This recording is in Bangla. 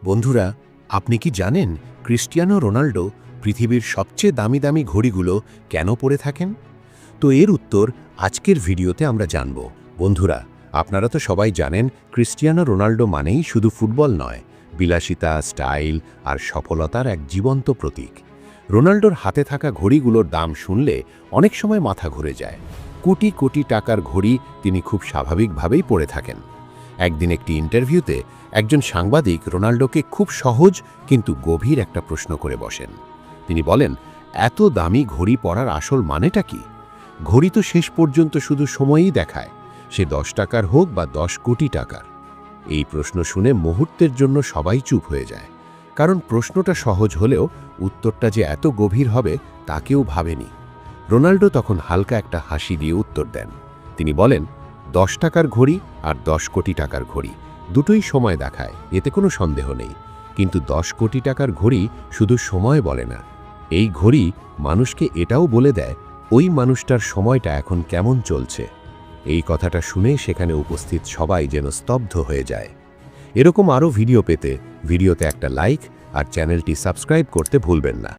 বন্ধুরা, আপনি কি জানেন ক্রিস্টিয়ানো রোনাল্ডো পৃথিবীর সবচেয়ে দামি দামি ঘড়িগুলো কেন পরে থাকেন? তো এর উত্তর আজকের ভিডিওতে আমরা জানব। বন্ধুরা, আপনারা তো সবাই জানেন ক্রিস্টিয়ানো রোনাল্ডো মানেই শুধু ফুটবল নয়, বিলাসিতা, স্টাইল আর সফলতার এক জীবন্ত প্রতীক। রোনাল্ডোর হাতে থাকা ঘড়িগুলোর দাম শুনলে অনেক সময় মাথা ঘুরে যায়। কোটি কোটি টাকার ঘড়ি তিনি খুব স্বাভাবিকভাবেই পরে থাকেন। একদিন একটি ইন্টারভিউতে একজন সাংবাদিক রোনাল্ডোকে খুব সহজ কিন্তু গভীর একটা প্রশ্ন করে বসেন। তিনি বলেন, এত দামি ঘড়ি পরার আসল মানেটা কি? ঘড়ি তো শেষ পর্যন্ত শুধু সময়ই দেখায়, সে 10 টাকার হোক বা 10 কোটি টাকার। এই প্রশ্ন শুনে মুহূর্তের জন্য সবাই চুপ হয়ে যায়, কারণ প্রশ্নটা সহজ হলেও উত্তরটা যে এত গভীর হবে তা কেউ ভাবেনি। রোনাল্ডো তখন হালকা একটা হাসি দিয়ে উত্তর দেন। তিনি বলেন, 10 টাকার ঘড়ি আর 10 কোটি টাকার ঘড়ি দুটোই সময় দেখায়, এতে কোনো সন্দেহ নেই। কিন্তু 10 কোটি টাকার ঘড়ি শুধু সময় বলে না, এই ঘড়ি মানুষকে এটাও বলে দেয় ওই মানুষটার সময়টা এখন কেমন চলছে। এই কথাটা শুনে সেখানে উপস্থিত সবাই যেন স্তব্ধ হয়ে যায়। এরকম আরও ভিডিও পেতে ভিডিওতে একটা লাইক আর চ্যানেলটি সাবস্ক্রাইব করতে ভুলবেন না।